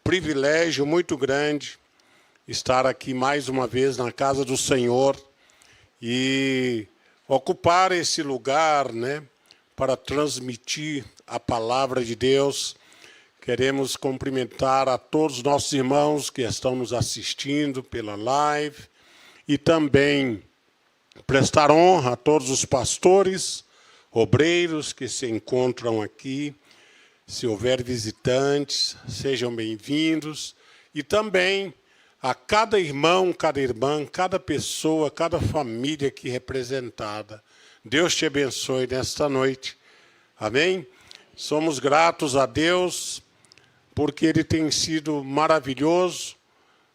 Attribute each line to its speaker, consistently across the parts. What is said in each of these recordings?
Speaker 1: privilégio muito grande estar aqui mais uma vez na casa do Senhor e ocupar esse lugar, né, para transmitir a palavra de Deus. Queremos cumprimentar a todos os nossos irmãos que estão nos assistindo pela live e também prestar honra a todos os pastores, obreiros que se encontram aqui. Se houver visitantes, sejam bem-vindos. E também a cada irmão, cada irmã, cada pessoa, cada família aqui representada. Deus te abençoe nesta noite. Amém? Somos gratos a Deus, porque Ele tem sido maravilhoso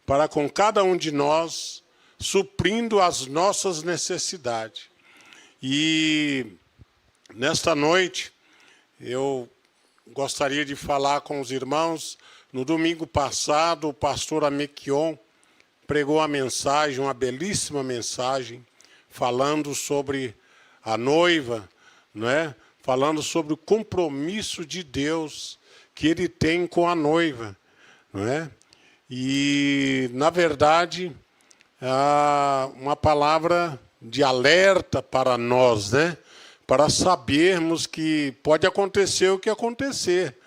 Speaker 1: para com cada um de nós, suprindo as nossas necessidades. E nesta noite, eu gostaria de falar com os irmãos. No domingo passado, o pastor Amequion pregou a mensagem, uma belíssima mensagem, falando sobre a noiva, não é? Falando sobre o compromisso de Deus que Ele tem com a noiva, não é? E, na verdade, uma palavra de alerta para nós, né? Para sabermos que pode acontecer o que acontecer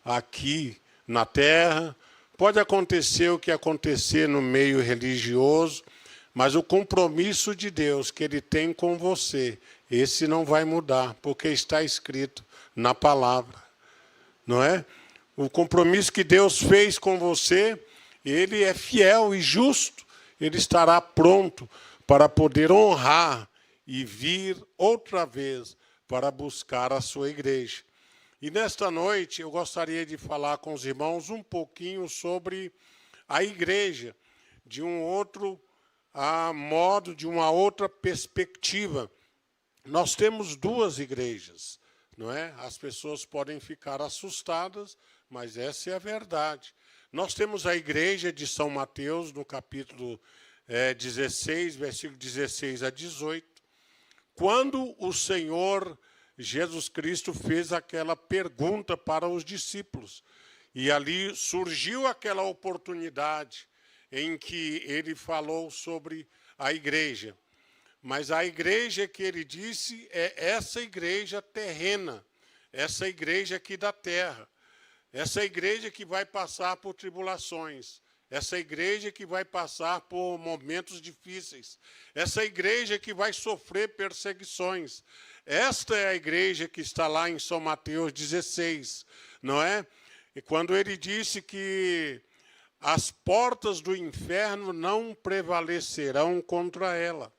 Speaker 1: aqui na terra, pode acontecer o que acontecer no meio religioso, mas o compromisso de Deus que Ele tem com você, esse não vai mudar, porque está escrito na palavra, não é? O compromisso que Deus fez com você, Ele é fiel e justo, Ele estará pronto para poder honrar e vir outra vez para buscar a sua igreja. E nesta noite eu gostaria de falar com os irmãos um pouquinho sobre a igreja, de um outro modo, de uma outra perspectiva. Nós temos duas igrejas, não é? As pessoas podem ficar assustadas, mas essa é a verdade. Nós temos a igreja de São Mateus, no capítulo 16, versículo 16 a 18, quando o Senhor Jesus Cristo fez aquela pergunta para os discípulos. E ali surgiu aquela oportunidade em que ele falou sobre a igreja. Mas a igreja que ele disse é essa igreja terrena, essa igreja aqui da terra, essa igreja que vai passar por tribulações, essa igreja que vai passar por momentos difíceis, essa igreja que vai sofrer perseguições. Esta é a igreja que está lá em São Mateus 16, não é? E quando ele disse que as portas do inferno não prevalecerão contra ela,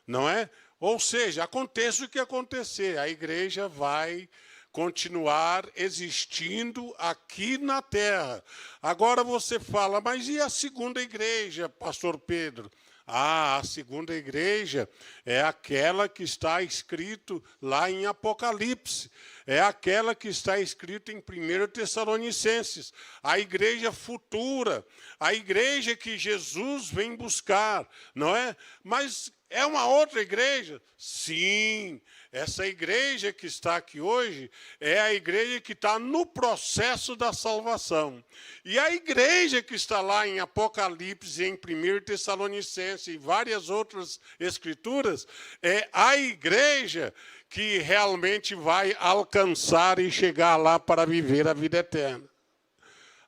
Speaker 1: não é? Ou seja, aconteça o que acontecer, a igreja vai continuar existindo aqui na terra. Agora você fala, mas e a segunda igreja, pastor Pedro? A segunda igreja é aquela que está escrito lá em Apocalipse. É aquela que está escrito em 1 Tessalonicenses. A igreja futura, a igreja que Jesus vem buscar, não é? Mas é uma outra igreja? Sim, essa igreja que está aqui hoje é a igreja que está no processo da salvação. E a igreja que está lá em Apocalipse, em 1 Tessalonicenses e várias outras escrituras, é a igreja que realmente vai alcançar e chegar lá para viver a vida eterna.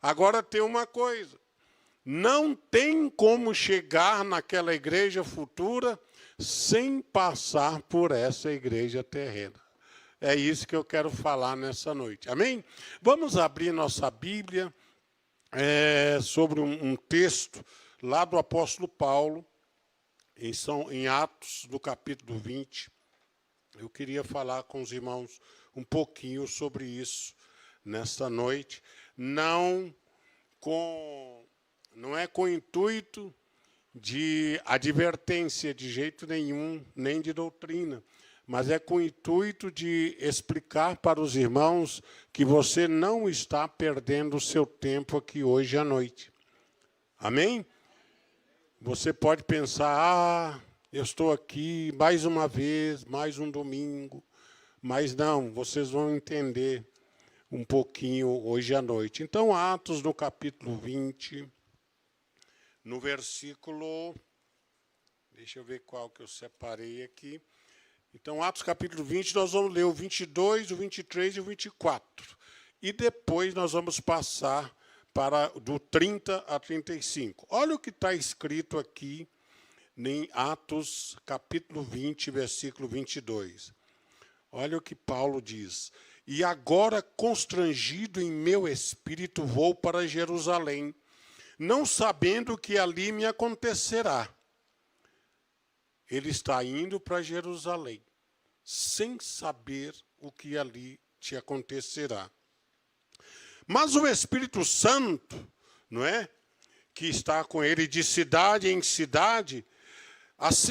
Speaker 1: Agora tem uma coisa, não tem como chegar naquela igreja futura sem passar por essa igreja terrena. É isso que eu quero falar nessa noite. Amém? Vamos abrir nossa Bíblia sobre um texto lá do apóstolo Paulo, em Atos, do capítulo 20. Eu queria falar com os irmãos um pouquinho sobre isso nesta noite. Não é com o intuito de advertência de jeito nenhum, nem de doutrina, mas é com o intuito de explicar para os irmãos que você não está perdendo o seu tempo aqui hoje à noite. Amém? Você pode pensar, eu estou aqui mais uma vez, mais um domingo, mas não, vocês vão entender um pouquinho hoje à noite. Então, Atos, no capítulo 20, no versículo... Deixa eu ver qual que eu separei aqui. Então, Atos capítulo 20, nós vamos ler o 22, o 23 e o 24. E depois nós vamos passar para do 30 a 35. Olha o que está escrito aqui em Atos capítulo 20, versículo 22. Olha o que Paulo diz. E agora, constrangido em meu espírito, vou para Jerusalém, não sabendo o que ali me acontecerá. Ele está indo para Jerusalém, sem saber o que ali te acontecerá. Mas o Espírito Santo, não é, que está com ele de cidade em cidade,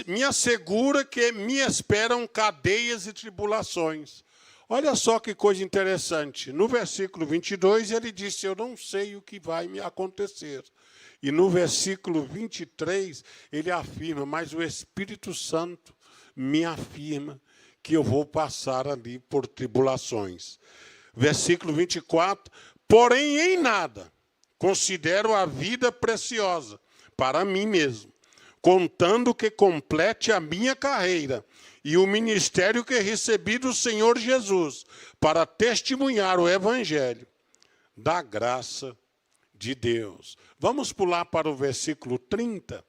Speaker 1: me assegura que me esperam cadeias e tribulações. Olha só que coisa interessante. No versículo 22, ele disse, eu não sei o que vai me acontecer. E no versículo 23, ele afirma, mas o Espírito Santo me afirma que eu vou passar ali por tribulações. Versículo 24, porém em nada considero a vida preciosa para mim mesmo, contando que complete a minha carreira e o ministério que recebi do Senhor Jesus, para testemunhar o Evangelho da graça de Deus. Vamos pular para o versículo 30.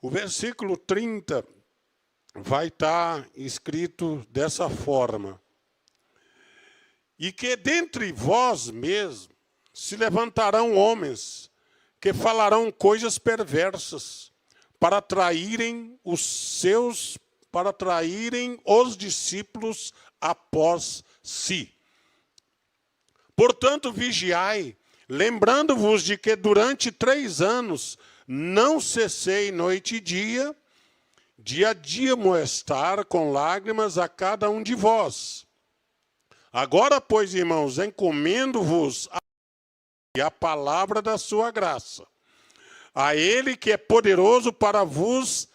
Speaker 1: O versículo 30 vai estar escrito dessa forma. E que dentre vós mesmos se levantarão homens que falarão coisas perversas para atraírem os discípulos após si. Portanto, vigiai, lembrando-vos de que durante 3 anos não cessei noite e dia a molestar com lágrimas a cada um de vós. Agora, pois, irmãos, encomendo-vos a palavra da sua graça, a ele que é poderoso para vos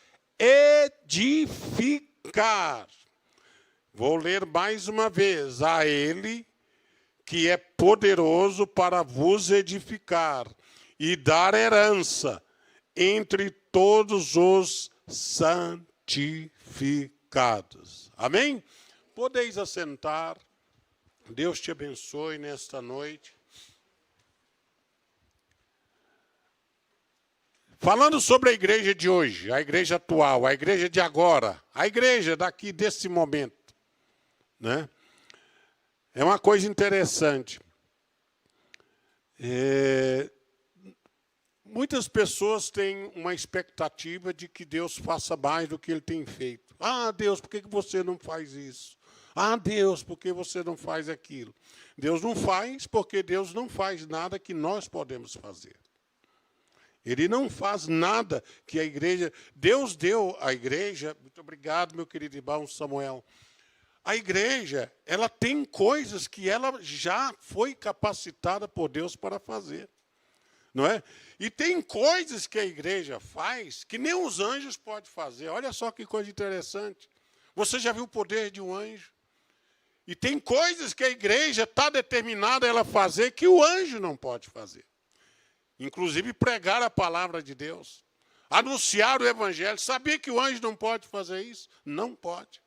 Speaker 1: edificar. Vou ler mais uma vez, a ele que é poderoso para vos edificar e dar herança entre todos os santificados. Amém? Podeis assentar. Deus te abençoe nesta noite. Falando sobre a igreja de hoje, a igreja atual, a igreja de agora, a igreja daqui desse momento, né? É uma coisa interessante. Muitas pessoas têm uma expectativa de que Deus faça mais do que Ele tem feito. Ah, Deus, por que você não faz isso? Ah, Deus, por que você não faz aquilo? Deus não faz porque Deus não faz nada que nós podemos fazer. Ele não faz nada que a igreja... Deus deu à igreja... Muito obrigado, meu querido irmão Samuel. A igreja, ela tem coisas que ela já foi capacitada por Deus para fazer. Não é? E tem coisas que a igreja faz que nem os anjos podem fazer. Olha só que coisa interessante. Você já viu o poder de um anjo? E tem coisas que a igreja está determinada a ela fazer que o anjo não pode fazer. Inclusive pregar a palavra de Deus. Anunciar o evangelho. Sabia que o anjo não pode fazer isso? Não pode.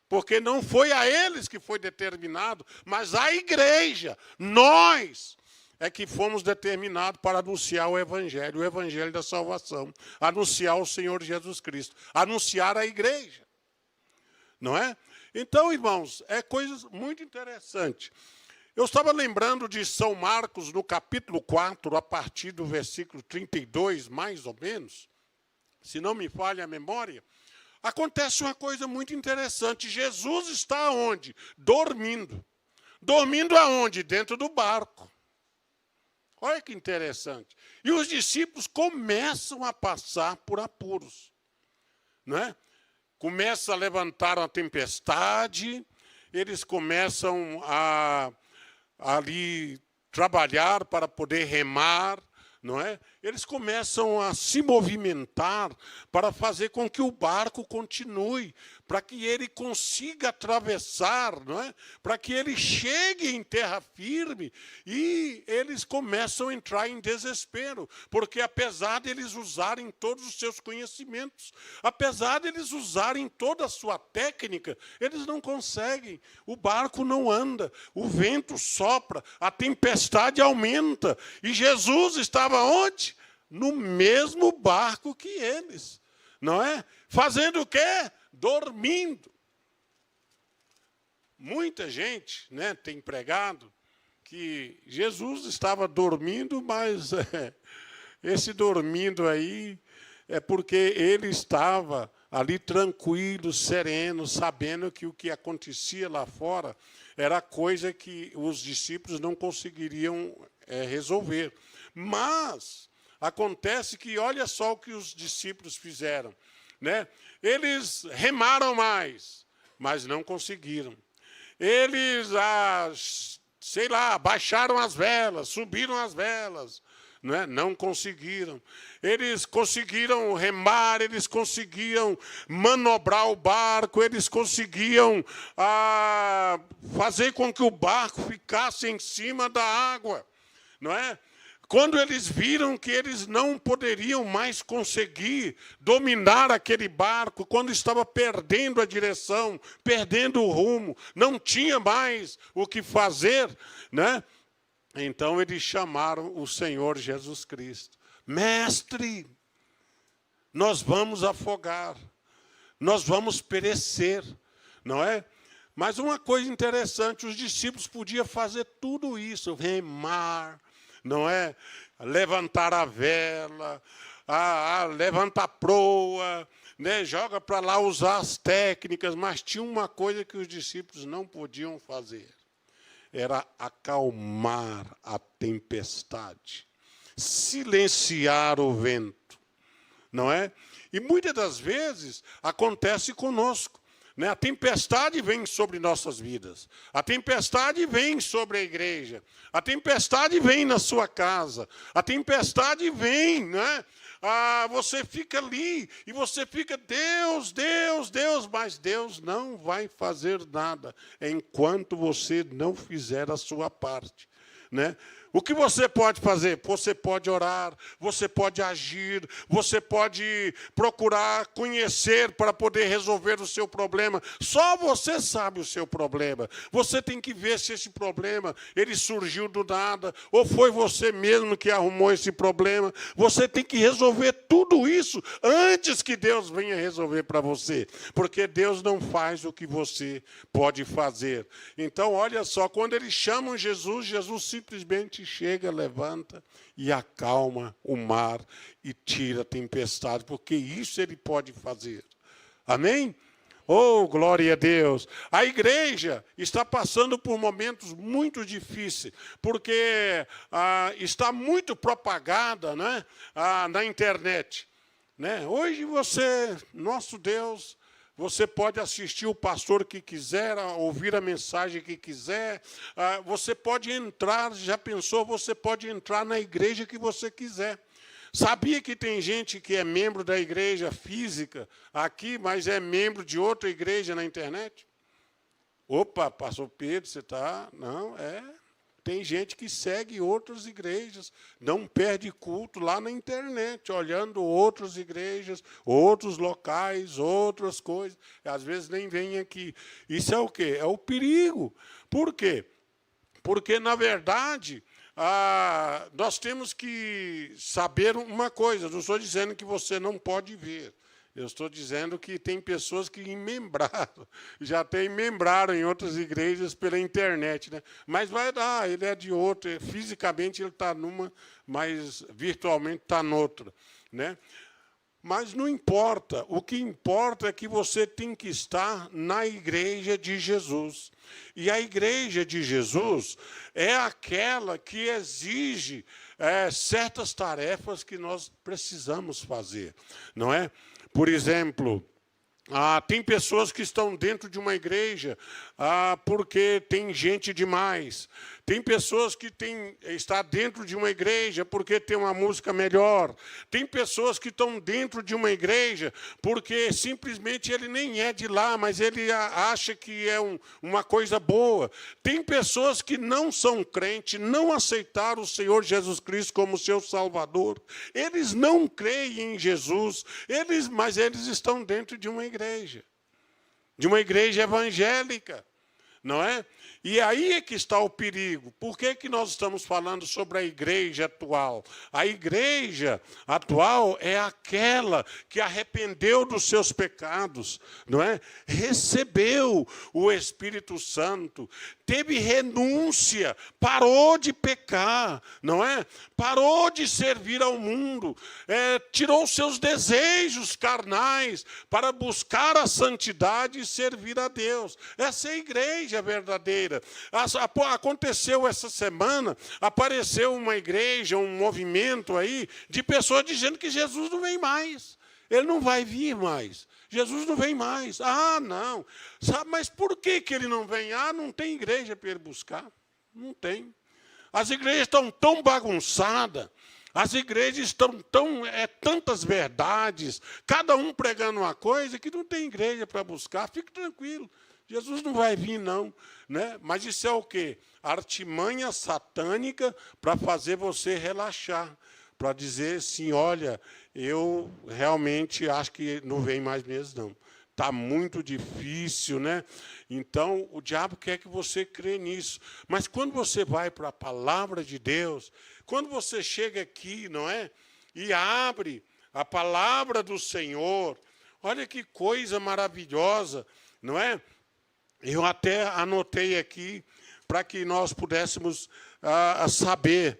Speaker 1: Porque não foi a eles que foi determinado, mas a igreja. Nós é que fomos determinados para anunciar o evangelho da salvação. Anunciar o Senhor Jesus Cristo. Anunciar a igreja. Não é? Então, irmãos, é coisa muito interessante. Eu estava lembrando de São Marcos, no capítulo 4, a partir do versículo 32, mais ou menos, se não me falha a memória, acontece uma coisa muito interessante. Jesus está onde? Dormindo. Dormindo aonde? Dentro do barco. Olha que interessante. E os discípulos começam a passar por apuros. Não é? Começam a levantar uma tempestade, eles começam a ali trabalhar para poder remar, não é? Eles começam a se movimentar para fazer com que o barco continue, para que ele consiga atravessar, não é? Para que ele chegue em terra firme, e eles começam a entrar em desespero, porque apesar de eles usarem todos os seus conhecimentos, apesar de eles usarem toda a sua técnica, eles não conseguem. O barco não anda, o vento sopra, a tempestade aumenta, e Jesus estava onde? No mesmo barco que eles, não é? Fazendo o quê? Dormindo. Muita gente, né, tem pregado que Jesus estava dormindo, mas esse dormindo aí é porque ele estava ali tranquilo, sereno, sabendo que o que acontecia lá fora era coisa que os discípulos não conseguiriam resolver. Mas acontece que, olha só o que os discípulos fizeram, né? Eles remaram mais, mas não conseguiram. Eles, sei lá, baixaram as velas, subiram as velas, né? Não conseguiram. Eles conseguiram remar, eles conseguiam manobrar o barco, eles conseguiam fazer com que o barco ficasse em cima da água, não é? Quando eles viram que eles não poderiam mais conseguir dominar aquele barco, quando estava perdendo a direção, perdendo o rumo, não tinha mais o que fazer, né? Então eles chamaram o Senhor Jesus Cristo. Mestre, nós vamos afogar, nós vamos perecer, não é? Mas uma coisa interessante, os discípulos podiam fazer tudo isso, remar, não é? Levantar a vela, levantar a proa, né? Joga para lá, usar as técnicas, mas tinha uma coisa que os discípulos não podiam fazer. Era acalmar a tempestade, silenciar o vento, não é? E muitas das vezes acontece conosco, né? A tempestade vem sobre nossas vidas, a tempestade vem sobre a igreja, a tempestade vem na sua casa, a tempestade vem, né? Você fica ali e você fica, Deus, Deus, Deus, mas Deus não vai fazer nada enquanto você não fizer a sua parte, né? O que você pode fazer? Você pode orar, você pode agir, você pode procurar conhecer para poder resolver o seu problema. Só você sabe o seu problema. Você tem que ver se esse problema ele surgiu do nada, ou foi você mesmo que arrumou esse problema. Você tem que resolver tudo isso antes que Deus venha resolver para você, porque Deus não faz o que você pode fazer. Então, olha só, quando eles chamam Jesus, Jesus simplesmente chega, levanta e acalma o mar e tira a tempestade, porque isso ele pode fazer. Amém? Oh, glória a Deus! A igreja está passando por momentos muito difíceis, porque está muito propagada, né, na internet. Né? Hoje nosso Deus, você pode assistir o pastor que quiser, ouvir a mensagem que quiser. Você pode entrar, já pensou, você pode entrar na igreja que você quiser. Sabia que tem gente que é membro da igreja física aqui, mas é membro de outra igreja na internet? Opa, pastor Pedro, você está... Não, tem gente que segue outras igrejas, não perde culto lá na internet, olhando outras igrejas, outros locais, outras coisas. Às vezes nem vem aqui. Isso é o quê? É o perigo. Por quê? Porque, na verdade, nós temos que saber uma coisa. Não estou dizendo que você não pode ver. Eu estou dizendo que tem pessoas que membraram, já membraram em outras igrejas pela internet, né? Mas vai dar, ele é de outra, fisicamente ele está numa, mas virtualmente está noutra, né? Mas não importa, o que importa é que você tem que estar na igreja de Jesus. E a igreja de Jesus é aquela que exige certas tarefas que nós precisamos fazer, não é? Por exemplo, tem pessoas que estão dentro de uma igreja porque tem gente demais. Tem pessoas que estão dentro de uma igreja porque tem uma música melhor. Tem pessoas que estão dentro de uma igreja porque simplesmente ele nem é de lá, mas ele acha que é uma coisa boa. Tem pessoas que não são crentes, não aceitaram o Senhor Jesus Cristo como seu Salvador. Eles não creem em Jesus, mas eles estão dentro de uma igreja evangélica, não é? E aí é que está o perigo. Por que nós estamos falando sobre a igreja atual? A igreja atual é aquela que arrependeu dos seus pecados, não é? Recebeu o Espírito Santo, teve renúncia, parou de pecar, não é? Parou de servir ao mundo, tirou seus desejos carnais para buscar a santidade e servir a Deus. Essa é a igreja verdadeira. Aconteceu essa semana, apareceu uma igreja, um movimento aí, de pessoas dizendo que Jesus não vem mais. Ele não vai vir mais. Jesus não vem mais. Ah, não. Sabe, mas por que ele não vem? Ah, não tem igreja para ele buscar. Não tem. As igrejas estão tão bagunçadas. As igrejas estão tantas verdades, cada um pregando uma coisa, que não tem igreja para buscar. Fique tranquilo. Jesus não vai vir, não. Né? Mas isso é o quê? Artimanha satânica para fazer você relaxar. Para dizer assim, olha, eu realmente acho que não vem mais mesmo, não. Está muito difícil, né? Então, o diabo quer que você crê nisso. Mas quando você vai para a palavra de Deus, quando você chega aqui, não é? E abre a palavra do Senhor, olha que coisa maravilhosa, não é? Eu até anotei aqui para que nós pudéssemos saber.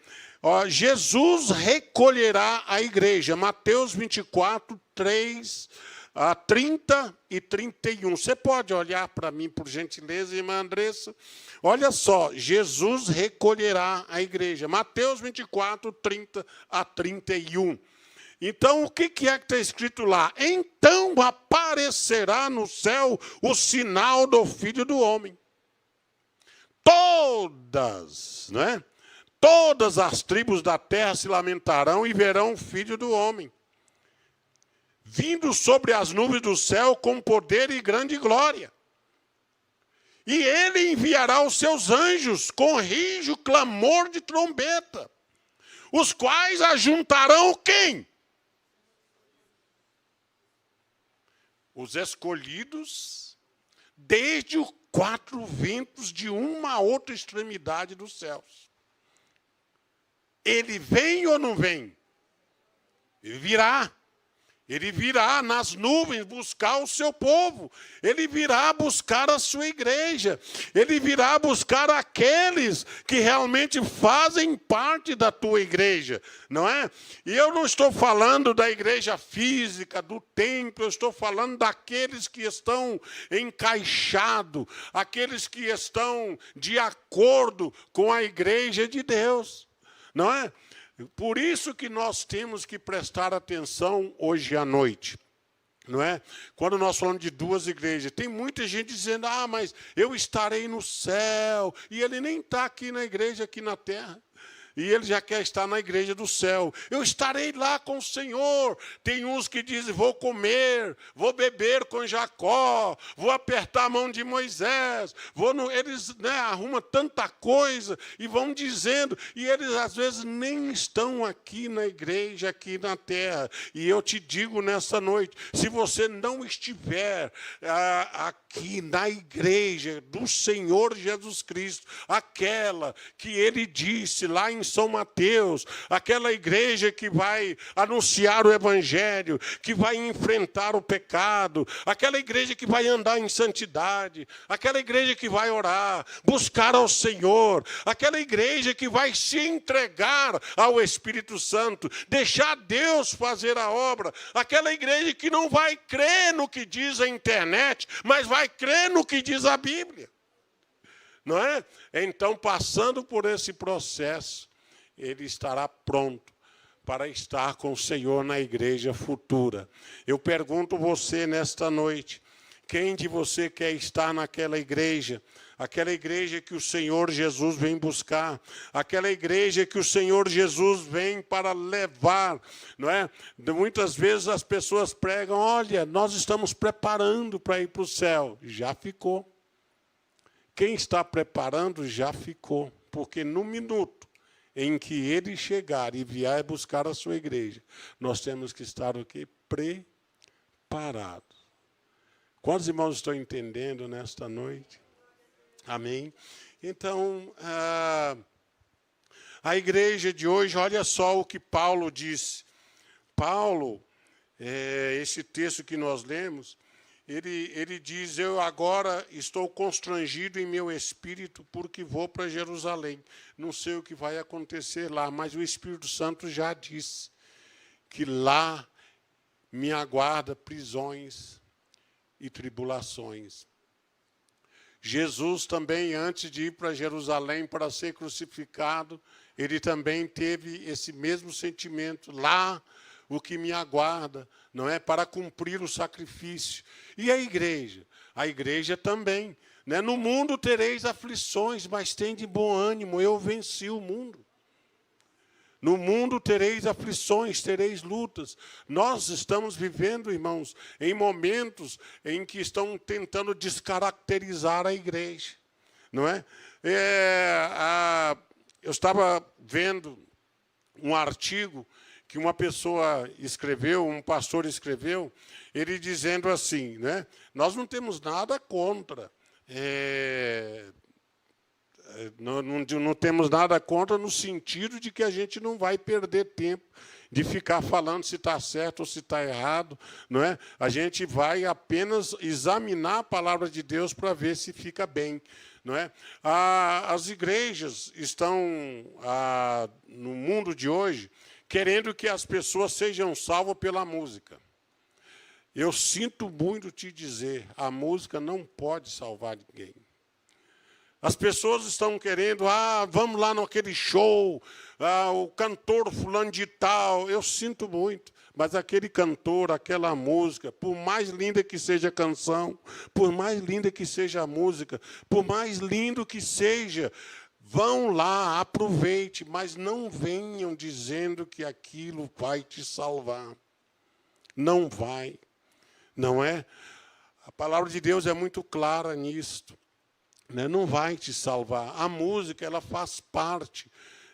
Speaker 1: Jesus recolherá a igreja. Mateus 24, 3, 30 e 31. Você pode olhar para mim, por gentileza, irmã Andressa? Olha só, Jesus recolherá a igreja. Mateus 24, 30 a 31. Então, o que é que está escrito lá? Então aparecerá no céu o sinal do Filho do Homem. Todas, né? Todas as tribos da terra se lamentarão e verão o Filho do Homem, vindo sobre as nuvens do céu com poder e grande glória. E ele enviará os seus anjos com rijo clamor de trombeta, os quais ajuntarão quem? Os escolhidos, desde os quatro ventos de uma a outra extremidade dos céus. Ele vem ou não vem? Ele virá. Ele virá nas nuvens buscar o seu povo. Ele virá buscar a sua igreja. Ele virá buscar aqueles que realmente fazem parte da tua igreja, não é? E eu não estou falando da igreja física, do templo, eu estou falando daqueles que estão encaixados, aqueles que estão de acordo com a igreja de Deus, não é? Por isso que nós temos que prestar atenção hoje à noite, não é? Quando nós falamos de duas igrejas, tem muita gente dizendo, mas eu estarei no céu, e ele nem está aqui na igreja, aqui na terra. E ele já quer estar na igreja do céu. Eu estarei lá com o Senhor. Tem uns que dizem, vou comer, vou beber com Jacó, vou apertar a mão de Moisés. Eles arrumam tanta coisa e vão dizendo. E eles, às vezes, nem estão aqui na igreja, aqui na terra. E eu te digo nessa noite, se você não estiver aqui na igreja do Senhor Jesus Cristo, aquela que ele disse lá em São Mateus, aquela igreja que vai anunciar o evangelho, que vai enfrentar o pecado, aquela igreja que vai andar em santidade, aquela igreja que vai orar, buscar ao Senhor, aquela igreja que vai se entregar ao Espírito Santo, deixar Deus fazer a obra, aquela igreja que não vai crer no que diz a internet, mas vai crer no que diz a Bíblia. Não é? Então, passando por esse processo, ele estará pronto para estar com o Senhor na igreja futura. Eu pergunto você nesta noite, Quem de você quer estar naquela igreja? Aquela igreja que o Senhor Jesus vem buscar, aquela igreja que o Senhor Jesus vem para levar, não é? Muitas vezes as pessoas pregam, olha, nós estamos preparando para ir para o céu. Já ficou. Quem está preparando já ficou, porque no minuto em que ele chegar e vier buscar a sua igreja, nós temos que estar o quê? Preparados. Quantos irmãos estão entendendo nesta noite? Amém? Então, a igreja de hoje, olha só o que Paulo disse. Paulo, esse texto que nós lemos, ele diz, eu agora estou constrangido em meu espírito porque vou para Jerusalém. Não sei o que vai acontecer lá, mas o Espírito Santo já disse que lá me aguarda prisões e tribulações. Jesus também, antes de ir para Jerusalém para ser crucificado, ele também teve esse mesmo sentimento. Lá, o que me aguarda, não é? Para cumprir o sacrifício. E a igreja? A igreja também. Né? No mundo tereis aflições, mas tende bom ânimo, eu venci o mundo. No mundo tereis aflições, tereis lutas. Nós estamos vivendo, irmãos, em momentos em que estão tentando descaracterizar a igreja. Não é? Eu estava vendo um artigo que uma pessoa escreveu, um pastor escreveu, ele dizendo assim, né? Nós não temos nada contra... Não temos nada contra no sentido de que a gente não vai perder tempo de ficar falando se está certo ou se está errado, não é? A gente vai apenas examinar a palavra de Deus para ver se fica bem, não é? As igrejas estão, no mundo de hoje, querendo que as pessoas sejam salvas pela música. Eu sinto muito te dizer, a música não pode salvar ninguém. As pessoas estão querendo, vamos lá naquele show, o cantor fulano de tal. Eu sinto muito, mas aquele cantor, aquela música, por mais linda que seja a canção, por mais linda que seja a música, por mais lindo que seja, vão lá, aproveite, mas não venham dizendo que aquilo vai te salvar. Não vai, não é? A palavra de Deus é muito clara nisto. Não vai te salvar. A música, ela faz parte,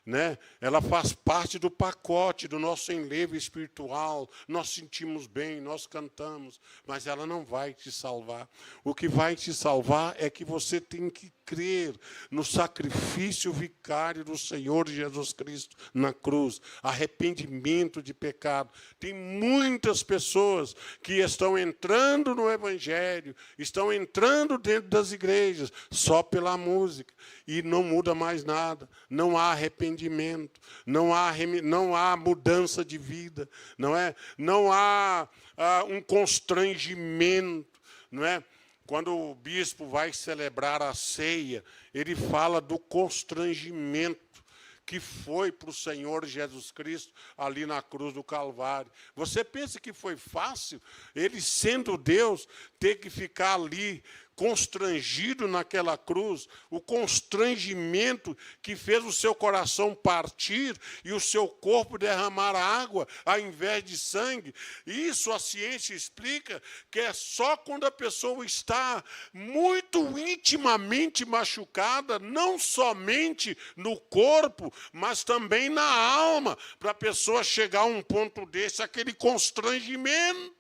Speaker 1: né? Ela faz parte do pacote do nosso enlevo espiritual. Nós sentimos bem, nós cantamos, mas ela não vai te salvar. O que vai te salvar é que você tem que crer no sacrifício vicário do Senhor Jesus Cristo na cruz, arrependimento de pecado. Tem muitas pessoas que estão entrando no Evangelho, estão entrando dentro das igrejas só pela música e não muda mais nada, não há arrependimento, não há mudança de vida, não é? Não há um constrangimento, não é? Quando o bispo vai celebrar a ceia, ele fala do constrangimento que foi para o Senhor Jesus Cristo ali na cruz do Calvário. Você pensa que foi fácil? Ele, sendo Deus, ter que ficar ali constrangido naquela cruz, o constrangimento que fez o seu coração partir e o seu corpo derramar água ao invés de sangue. Isso a ciência explica que é só quando a pessoa está muito intimamente machucada, não somente no corpo, mas também na alma, para a pessoa chegar a um ponto desse, aquele constrangimento,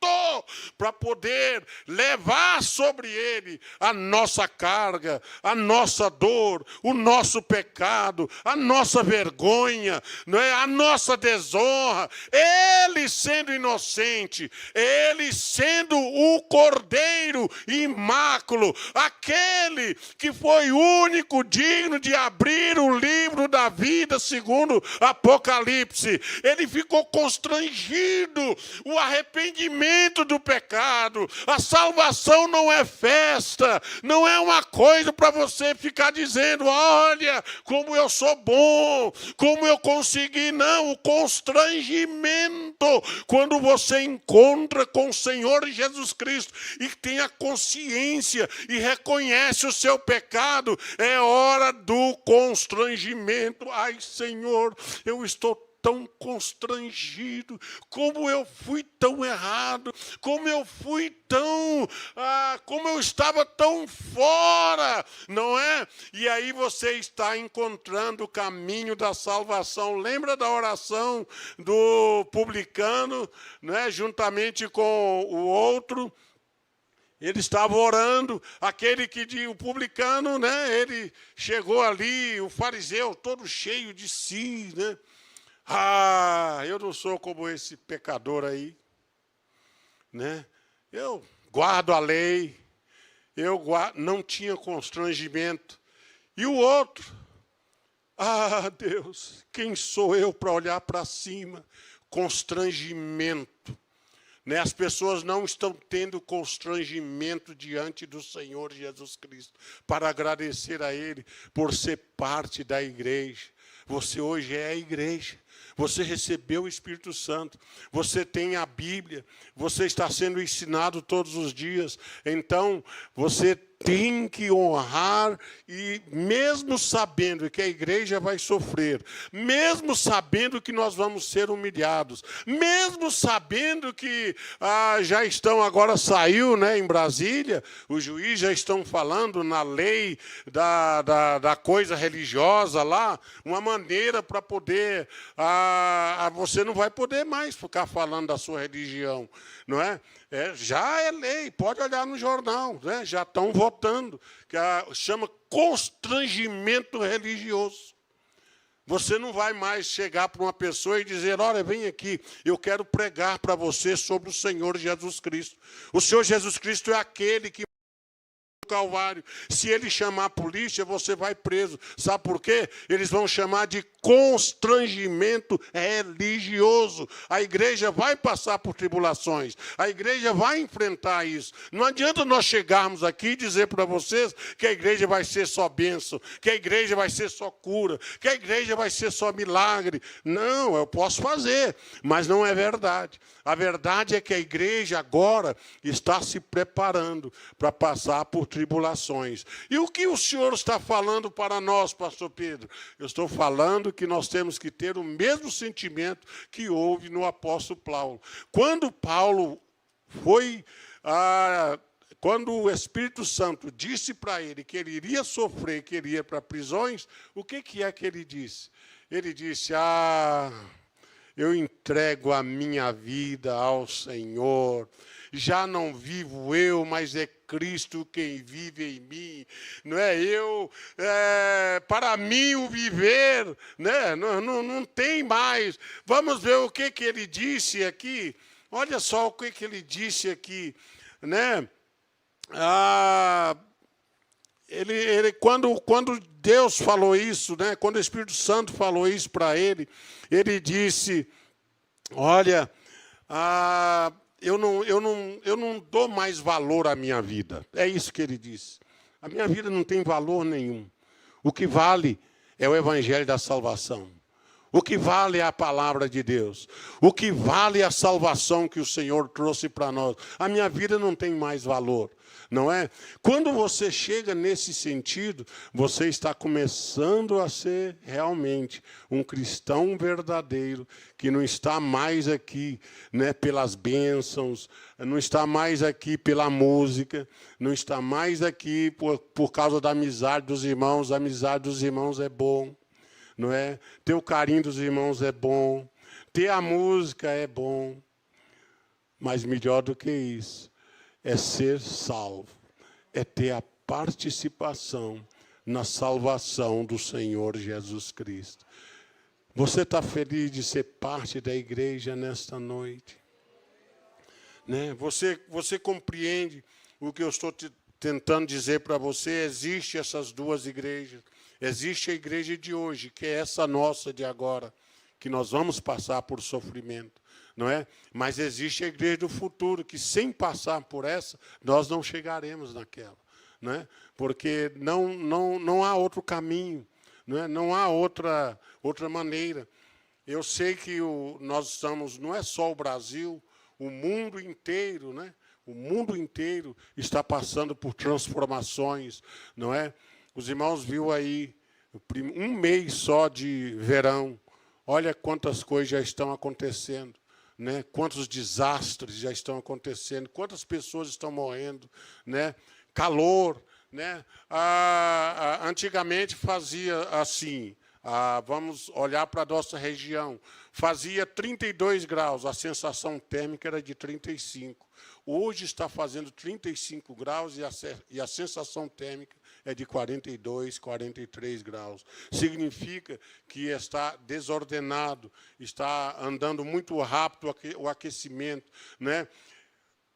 Speaker 1: para poder levar sobre ele a nossa carga, a nossa dor, o nosso pecado, a nossa vergonha, não é? A nossa desonra. Ele sendo inocente, ele sendo o Cordeiro imáculo, aquele que foi único digno de abrir o livro da vida, segundo Apocalipse. Ele ficou constrangido, o arrependimento do pecado. A salvação não é festa. festa, não é uma coisa para você ficar dizendo, olha, como eu sou bom, como eu consegui. Não, o constrangimento, quando você encontra com o Senhor Jesus Cristo e tem a consciência e reconhece o seu pecado, é hora do constrangimento. Ai, Senhor, eu estou tão constrangido, como eu fui tão errado, como eu fui tão, como eu estava tão fora, não é? E aí você está encontrando o caminho da salvação. Lembra da oração do publicano, né, juntamente com o outro? Ele estava orando, o publicano, né, ele chegou ali, o fariseu todo cheio de si, né? Eu não sou como esse pecador aí, né? Eu guardo a lei, não tinha constrangimento. E o outro, Deus, quem sou eu para olhar para cima? Constrangimento. Né? As pessoas não estão tendo constrangimento diante do Senhor Jesus Cristo para agradecer a Ele por ser parte da igreja. Você hoje é a igreja. Você recebeu o Espírito Santo, você tem a Bíblia, você está sendo ensinado todos os dias. Então, você tem que honrar, e mesmo sabendo que a igreja vai sofrer, mesmo sabendo que nós vamos ser humilhados, mesmo sabendo que já estão, agora saiu, né, em Brasília, os juízes já estão falando na lei da coisa religiosa lá, uma maneira para poder, você não vai poder mais ficar falando da sua religião, não é? Já é lei, pode olhar no jornal, né? Já estão votando, que chama constrangimento religioso. Você não vai mais chegar para uma pessoa e dizer, olha, vem aqui, eu quero pregar para você sobre o Senhor Jesus Cristo. O Senhor Jesus Cristo é aquele que Calvário. Se ele chamar a polícia, você vai preso. Sabe por quê? Eles vão chamar de constrangimento religioso. A igreja vai passar por tribulações. A igreja vai enfrentar isso. Não adianta nós chegarmos aqui e dizer para vocês que a igreja vai ser só bênção, que a igreja vai ser só cura, que a igreja vai ser só milagre. Não, eu posso fazer, mas não é verdade. A verdade é que a igreja agora está se preparando para passar por tribulações. E o que o Senhor está falando para nós, pastor Pedro? Eu estou falando que nós temos que ter o mesmo sentimento que houve no apóstolo Paulo. Quando Paulo foi, quando o Espírito Santo disse para ele que ele iria sofrer, que ele ia para prisões, o que é que ele disse? Ele disse, eu entrego a minha vida ao Senhor. Já não vivo eu, mas é Cristo quem vive em mim. Não é eu, para mim o viver, né? Não tem mais. Vamos ver o que ele disse aqui. Olha só o que ele disse aqui, né? Quando Deus falou isso, né? Quando o Espírito Santo falou isso para ele, ele disse, olha, eu não dou mais valor à minha vida. É isso que ele disse. A minha vida não tem valor nenhum. O que vale é o Evangelho da salvação. O que vale é a palavra de Deus. O que vale é a salvação que o Senhor trouxe para nós. A minha vida não tem mais valor, não é? Quando você chega nesse sentido, você está começando a ser realmente um cristão verdadeiro, que não está mais aqui, né, pelas bênçãos, não está mais aqui pela música, não está mais aqui por causa da amizade dos irmãos. A amizade dos irmãos é bom. Não é? Ter o carinho dos irmãos é bom, ter a música é bom, mas melhor do que isso é ser salvo, é ter a participação na salvação do Senhor Jesus Cristo. Você está feliz de ser parte da igreja nesta noite? Né? Você compreende o que eu estou tentando dizer para você? Existem essas duas igrejas. Existe a igreja de hoje, que é essa nossa de agora, que nós vamos passar por sofrimento, não é? Mas existe a igreja do futuro, que sem passar por essa, nós não chegaremos naquela. né? Porque não há outro caminho, né? Não há outra maneira. Eu sei que nós estamos, não é só o Brasil, o mundo inteiro, né? O mundo inteiro está passando por transformações, não é? Os irmãos viram aí um mês só de verão. Olha quantas coisas já estão acontecendo, né? Quantos desastres já estão acontecendo, quantas pessoas estão morrendo, né? Calor, né? Antigamente fazia assim. Vamos olhar para a nossa região. Fazia 32 graus, a sensação térmica era de 35. Hoje está fazendo 35 graus e a sensação térmica é de 42, 43 graus. Significa que está desordenado, está andando muito rápido o aquecimento, né?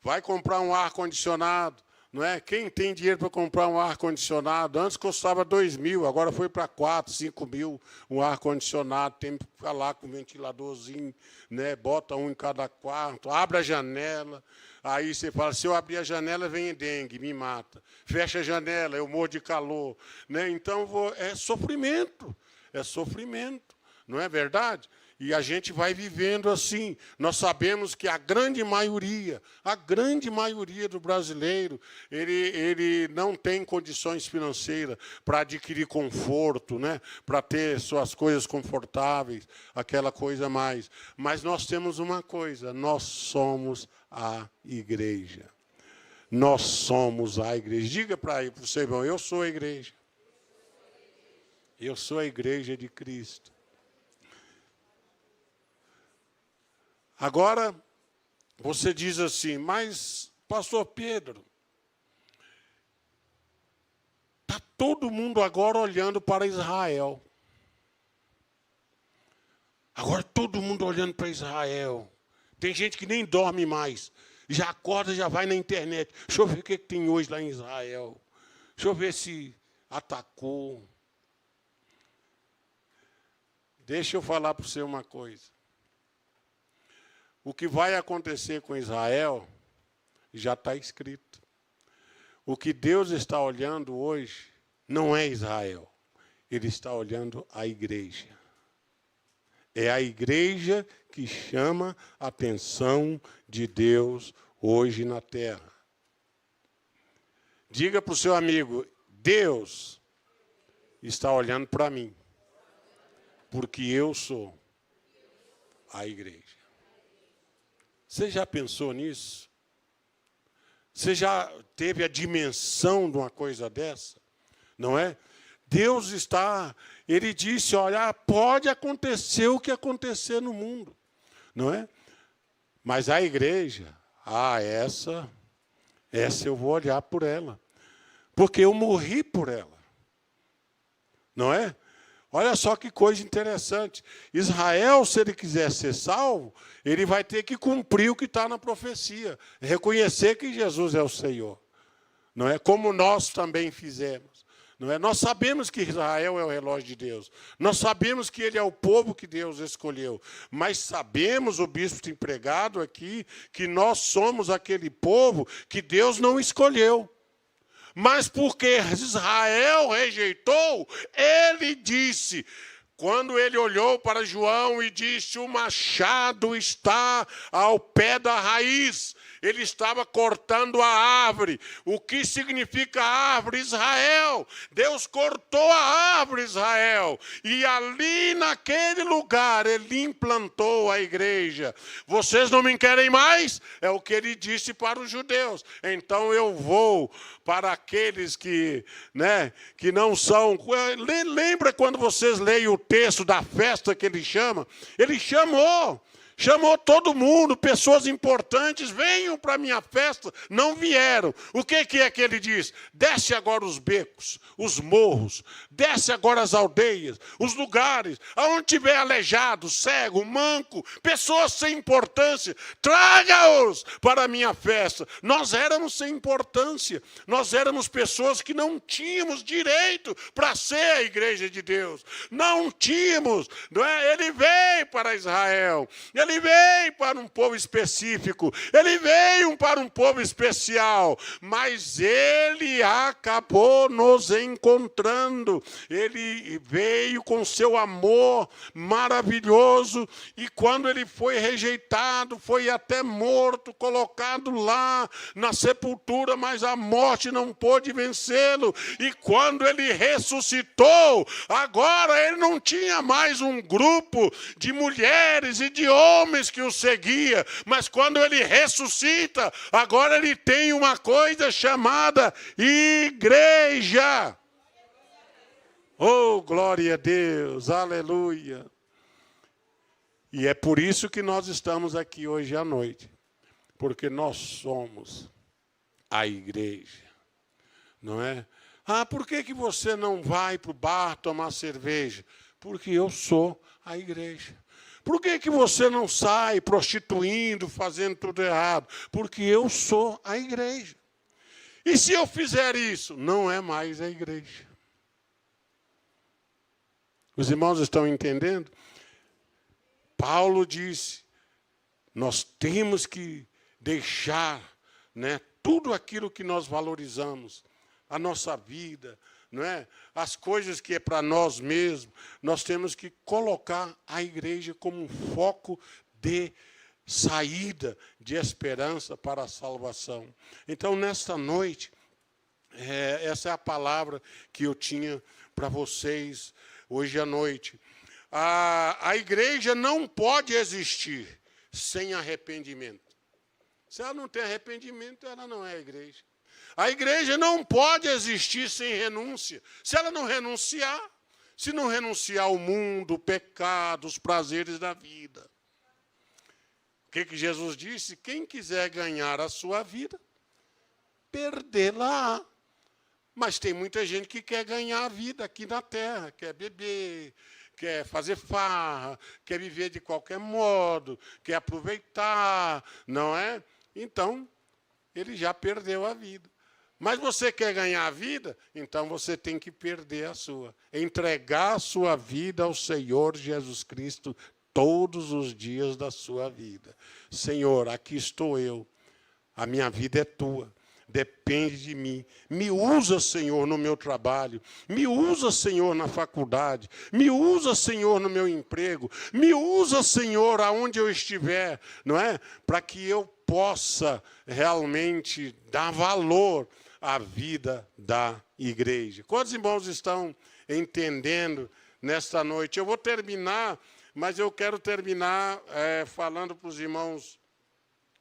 Speaker 1: Vai comprar um ar-condicionado, não é? Quem tem dinheiro para comprar um ar-condicionado? Antes custava 2.000, agora foi para 4, 5.000 um ar-condicionado. Tem que ficar lá com um ventiladorzinho, né? Bota um em cada quarto, abre a janela. Aí você fala, se eu abrir a janela, vem dengue, me mata. Fecha a janela, eu morro de calor, né? Então, é sofrimento, não é verdade? E a gente vai vivendo assim. Nós sabemos que a grande maioria do brasileiro, ele não tem condições financeiras para adquirir conforto, né? Para ter suas coisas confortáveis, aquela coisa mais. Mas nós temos uma coisa, nós somos a igreja. Nós somos a igreja. Diga para o seu irmão, eu sou a igreja. Eu sou a igreja de Cristo. Agora, você diz assim, mas, pastor Pedro, está todo mundo agora olhando para Israel. Agora todo mundo olhando para Israel. Tem gente que nem dorme mais. Já acorda, já vai na internet. Deixa eu ver o que tem hoje lá em Israel. Deixa eu ver se atacou. Deixa eu falar para você uma coisa. O que vai acontecer com Israel já está escrito. O que Deus está olhando hoje não é Israel. Ele está olhando a igreja. É a igreja que chama a atenção de Deus hoje na terra. Diga para o seu amigo, Deus está olhando para mim, porque eu sou a igreja. Você já pensou nisso? Você já teve a dimensão de uma coisa dessa? Não é? Deus está, ele disse, olha, pode acontecer o que acontecer no mundo, não é? Mas a igreja, essa eu vou olhar por ela, porque eu morri por ela, não é? Olha só que coisa interessante. Israel, se ele quiser ser salvo, ele vai ter que cumprir o que está na profecia, reconhecer que Jesus é o Senhor, não é? Como nós também fizemos. Não é? Nós sabemos que Israel é o relógio de Deus. Nós sabemos que ele é o povo que Deus escolheu. Mas sabemos, o bispo tem pregado aqui, que nós somos aquele povo que Deus não escolheu. Mas porque Israel rejeitou, ele disse, quando ele olhou para João e disse, o machado está ao pé da raiz. Ele estava cortando a árvore. O que significa árvore? Israel. Deus cortou a árvore, Israel. E ali, naquele lugar, ele implantou a igreja. Vocês não me querem mais? É o que ele disse para os judeus. Então eu vou para aqueles que não são... Lembra quando vocês leem o texto da festa que ele chama? Ele chamou todo mundo, pessoas importantes, venham para a minha festa, não vieram. O que é que ele diz? Desce agora os becos, os morros, desce agora as aldeias, os lugares, aonde tiver aleijado, cego, manco, pessoas sem importância, traga-os para a minha festa. Nós éramos sem importância, nós éramos pessoas que não tínhamos direito para ser a igreja de Deus. Não tínhamos, não é? Ele veio para Israel, Ele veio para um povo específico, ele veio para um povo especial, mas ele acabou nos encontrando. Ele veio com seu amor maravilhoso, e quando ele foi rejeitado, foi até morto, colocado lá na sepultura, mas a morte não pôde vencê-lo. E quando ele ressuscitou, agora ele não tinha mais um grupo de mulheres e de homens que o seguia, mas quando ele ressuscita, agora ele tem uma coisa chamada igreja. Oh, glória a Deus, aleluia. E é por isso que nós estamos aqui hoje à noite, porque nós somos a igreja, não é? Ah, por que você não vai para o bar tomar cerveja? Porque eu sou a igreja. Por que você não sai prostituindo, fazendo tudo errado? Porque eu sou a igreja. E se eu fizer isso, não é mais a igreja. Os irmãos estão entendendo? Paulo disse, nós temos que deixar, né, tudo aquilo que nós valorizamos, a nossa vida, não é? As coisas que é para nós mesmos, nós temos que colocar a igreja como um foco de saída, de esperança para a salvação. Então, nesta noite, essa é a palavra que eu tinha para vocês hoje à noite. A igreja não pode existir sem arrependimento. Se ela não tem arrependimento, ela não é a igreja. A igreja não pode existir sem renúncia. Se ela não renunciar, se não renunciar ao mundo, o pecado, os prazeres da vida. O que Jesus disse? Quem quiser ganhar a sua vida, perdê-la. Mas tem muita gente que quer ganhar a vida aqui na terra, quer beber, quer fazer farra, quer viver de qualquer modo, quer aproveitar, não é? Então, ele já perdeu a vida. Mas você quer ganhar a vida? Então você tem que perder a sua. Entregar a sua vida ao Senhor Jesus Cristo todos os dias da sua vida. Senhor, aqui estou eu. A minha vida é tua. Depende de mim. Me usa, Senhor, no meu trabalho. Me usa, Senhor, na faculdade. Me usa, Senhor, no meu emprego. Me usa, Senhor, aonde eu estiver, não é? Para que eu possa realmente dar valor à vida da igreja. Quantos irmãos estão entendendo nesta noite? Eu vou terminar, mas eu quero terminar falando para os irmãos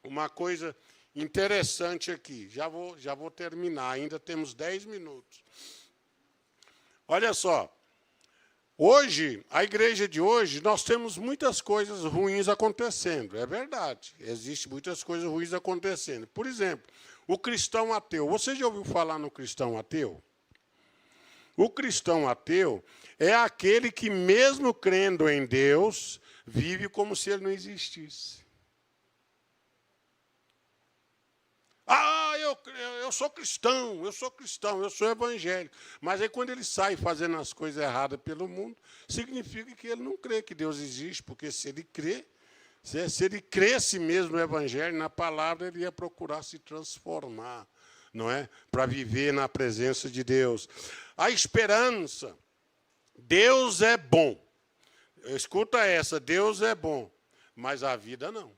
Speaker 1: uma coisa interessante aqui. Já vou terminar, ainda temos 10 minutos. Olha só, hoje, a igreja de hoje, nós temos muitas coisas ruins acontecendo, é verdade. Existem muitas coisas ruins acontecendo. Por exemplo, o cristão ateu. Você já ouviu falar no cristão ateu? O cristão ateu é aquele que, mesmo crendo em Deus, vive como se ele não existisse. Ah, eu sou cristão, eu sou evangélico. Mas aí quando ele sai fazendo as coisas erradas pelo mundo, significa que ele não crê que Deus existe, porque se ele crê, se ele cresce mesmo no evangelho, na palavra, ele ia procurar se transformar, não é? Para viver na presença de Deus. A esperança. Deus é bom. Escuta essa, Deus é bom, mas a vida não.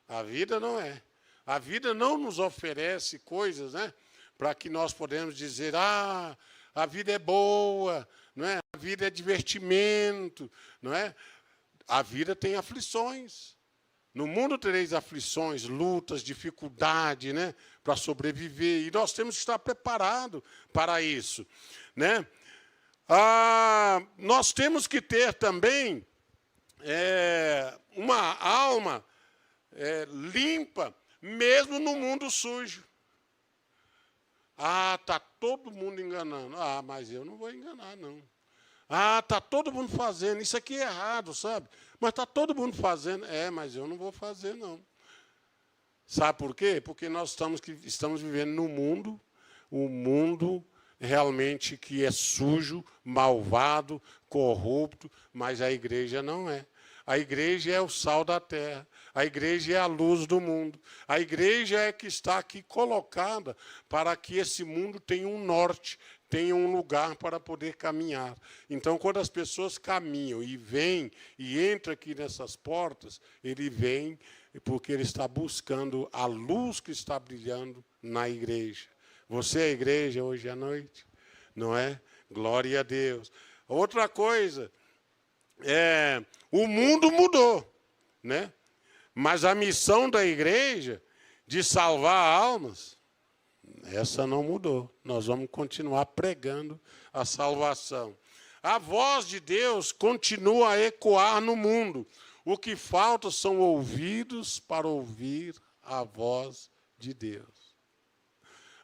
Speaker 1: A vida não é. A vida não nos oferece coisas, né, para que nós podemos dizer, a vida é boa, não é? A vida é divertimento, não é? A vida tem aflições. No mundo tereis aflições, lutas, dificuldade, né, para sobreviver. E nós temos que estar preparados para isso, né? Nós temos que ter também uma alma limpa, mesmo no mundo sujo. Está todo mundo enganando. Mas eu não vou enganar, não. Está todo mundo fazendo. Isso aqui é errado, sabe? Mas está todo mundo fazendo. Mas eu não vou fazer, não. Sabe por quê? Porque nós estamos vivendo num mundo, um mundo realmente que é sujo, malvado, corrupto, mas a igreja não é. A igreja é o sal da terra. A igreja é a luz do mundo. A igreja é que está aqui colocada para que esse mundo tenha um norte, tenha um lugar para poder caminhar. Então, quando as pessoas caminham e vêm e entram aqui nessas portas, ele vem porque ele está buscando a luz que está brilhando na igreja. Você é a igreja hoje à noite? Não é? Glória a Deus. Outra coisa, o mundo mudou, né? Mas a missão da igreja de salvar almas, essa não mudou. Nós vamos continuar pregando a salvação. A voz de Deus continua a ecoar no mundo. O que falta são ouvidos para ouvir a voz de Deus.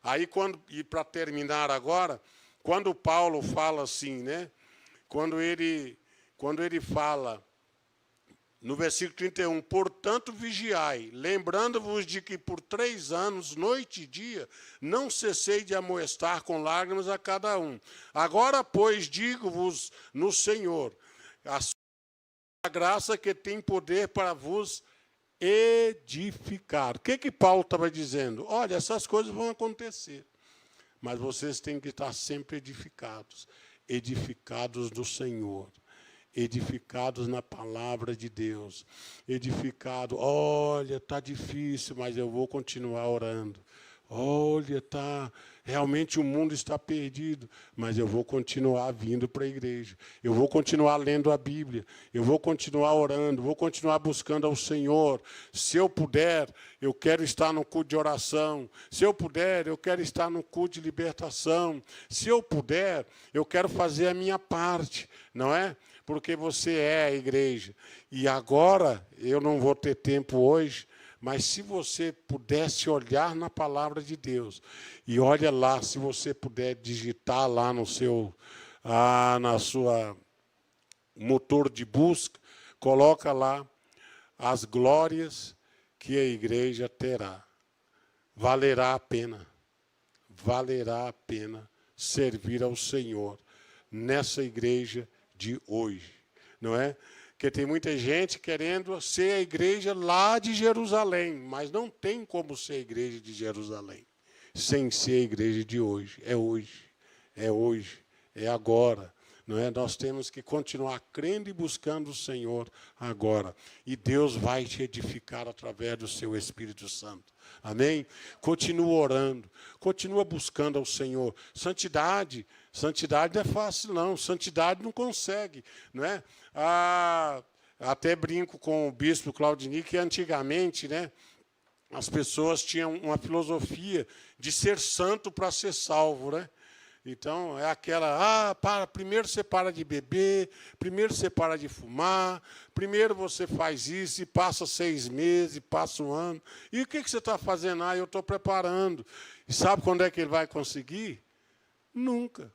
Speaker 1: Aí, e para terminar agora, quando Paulo fala assim, né? Quando ele fala, no versículo 31, portanto, vigiai, lembrando-vos de que por 3 anos, noite e dia, não cessei de amoestar com lágrimas a cada um. Agora, pois, digo-vos no Senhor, a sua graça que tem poder para vos edificar. O que Paulo estava dizendo? Olha, essas coisas vão acontecer, mas vocês têm que estar sempre edificados. Edificados no Senhor. Edificados na palavra de Deus, edificado, olha, está difícil, mas eu vou continuar orando. Olha, realmente o mundo está perdido, mas eu vou continuar vindo para a igreja. Eu vou continuar lendo a Bíblia, eu vou continuar orando, vou continuar buscando ao Senhor. Se eu puder, eu quero estar no culto de oração. Se eu puder, eu quero estar no culto de libertação. Se eu puder, eu quero fazer a minha parte, não é? Porque você é a igreja. E agora, eu não vou ter tempo hoje, mas se você pudesse olhar na palavra de Deus, e olha lá, se você puder digitar lá no seu, na sua motor de busca, coloca lá as glórias que a igreja terá. Valerá a pena servir ao Senhor nessa igreja de hoje, não é? Porque tem muita gente querendo ser a igreja lá de Jerusalém, mas não tem como ser a igreja de Jerusalém sem ser a igreja de hoje. É hoje, é agora, não é? Nós temos que continuar crendo e buscando o Senhor agora, e Deus vai te edificar através do seu Espírito Santo. Amém? Continua orando, continua buscando ao Senhor. Santidade não é fácil, não. Santidade não consegue, não é? Até brinco com o bispo Claudini, que antigamente, né, as pessoas tinham uma filosofia de ser santo para ser salvo, né? Então, é aquela, primeiro você para de beber, primeiro você para de fumar, primeiro você faz isso, e passa 6 meses, e passa 1 ano. E o que você está fazendo? Eu estou preparando. E sabe quando é que ele vai conseguir? Nunca.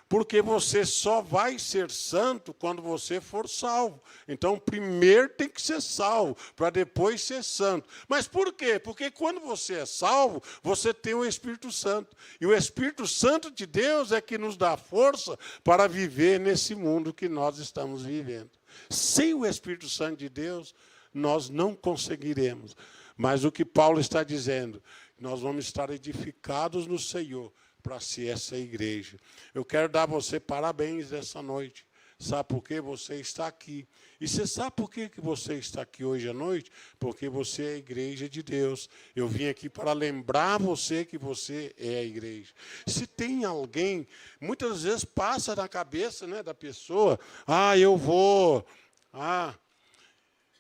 Speaker 1: Porque você só vai ser santo quando você for salvo. Então, primeiro tem que ser salvo, para depois ser santo. Mas por quê? Porque quando você é salvo, você tem o Espírito Santo. E o Espírito Santo de Deus é que nos dá força para viver nesse mundo que nós estamos vivendo. Sem o Espírito Santo de Deus, nós não conseguiremos. Mas o que Paulo está dizendo, nós vamos estar edificados no Senhor, para ser essa igreja. Eu quero dar a você parabéns nessa noite. Sabe por que você está aqui? E você sabe por que você está aqui hoje à noite? Porque você é a igreja de Deus. Eu vim aqui para lembrar você que você é a igreja. Se tem alguém, muitas vezes passa na cabeça, né, da pessoa,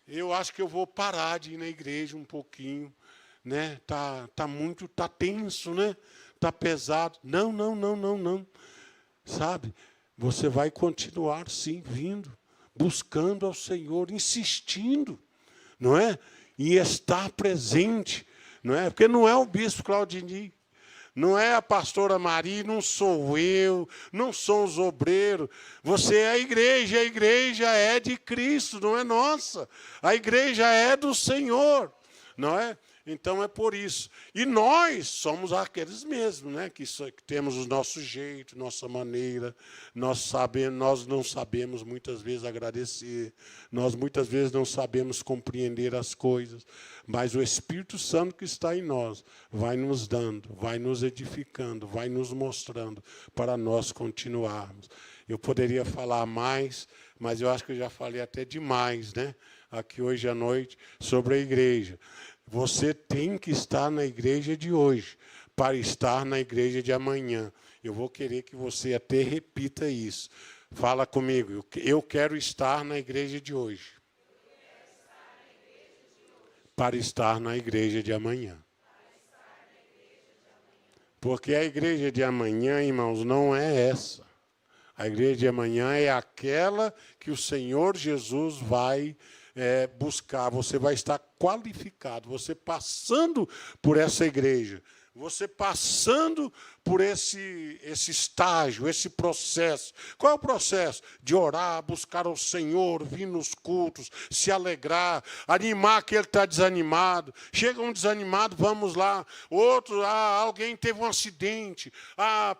Speaker 1: eu acho que eu vou parar de ir na igreja um pouquinho, né? Tá tenso, né? Está pesado. Não. Sabe? Você vai continuar, sim, vindo, buscando ao Senhor, insistindo, não é? Em estar presente, não é? Porque não é o bispo Claudini, não é a pastora Maria, não sou eu, não são os obreiros. Você é a igreja é de Cristo, não é nossa. A igreja é do Senhor. não é? Então é por isso. E nós somos aqueles mesmos, né? Que temos o nosso jeito, nossa maneira. Nós não sabemos muitas vezes agradecer. Nós muitas vezes não sabemos compreender as coisas. Mas o Espírito Santo que está em nós vai nos dando, vai nos edificando, vai nos mostrando para nós continuarmos. Eu poderia falar mais, mas eu acho que eu já falei até demais, né? Aqui hoje à noite sobre a igreja. Você tem que estar na igreja de hoje para estar na igreja de amanhã. Eu vou querer que você até repita isso. Fala comigo. Eu quero estar na igreja de hoje para estar na igreja de amanhã. Porque a igreja de amanhã, irmãos, não é essa. A igreja de amanhã é aquela que o Senhor Jesus vai buscar. Você vai estar qualificado, você passando por essa igreja, você passando por esse estágio, esse processo. Qual é o processo? De orar, buscar o Senhor, vir nos cultos, se alegrar, animar aquele que está desanimado. Chega um desanimado, vamos lá. Outro, alguém teve um acidente,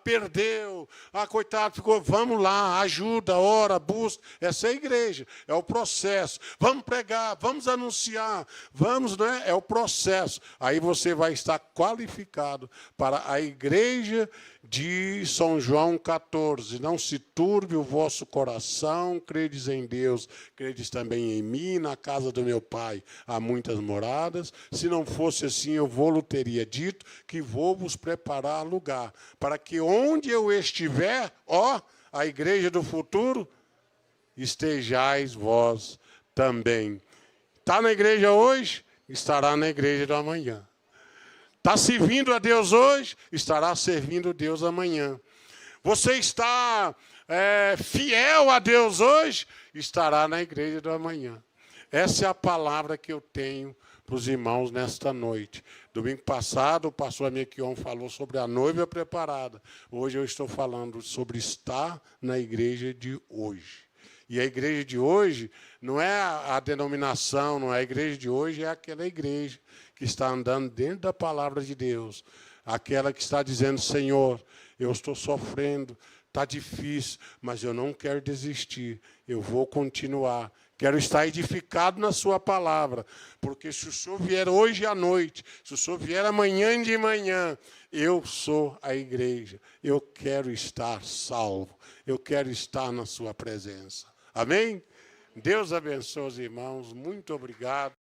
Speaker 1: perdeu, coitado, ficou, vamos lá, ajuda, ora, busca. Essa é a igreja, é o processo. Vamos pregar, vamos anunciar, vamos, né? É o processo. Aí você vai estar qualificado para a igreja de São João 14, não se turbe o vosso coração, credes em Deus, credes também em mim, na casa do meu Pai há muitas moradas, se não fosse assim eu vou-lhe teria dito que vou vos preparar lugar, para que onde eu estiver, a igreja do futuro, estejais vós também. Está na igreja hoje? Estará na igreja do amanhã. Está servindo a Deus hoje, estará servindo a Deus amanhã. Você está fiel a Deus hoje, estará na igreja do amanhã. Essa é a palavra que eu tenho para os irmãos nesta noite. Domingo passado, o pastor Amequion falou sobre a noiva preparada. Hoje eu estou falando sobre estar na igreja de hoje. E a igreja de hoje não é a denominação, não é a igreja de hoje, é aquela igreja que está andando dentro da palavra de Deus. Aquela que está dizendo, Senhor, eu estou sofrendo, está difícil, mas eu não quero desistir, eu vou continuar. Quero estar edificado na sua palavra, porque se o Senhor vier hoje à noite, se o Senhor vier amanhã de manhã, eu sou a igreja, eu quero estar salvo, eu quero estar na sua presença. Amém? Deus abençoe os irmãos, muito obrigado.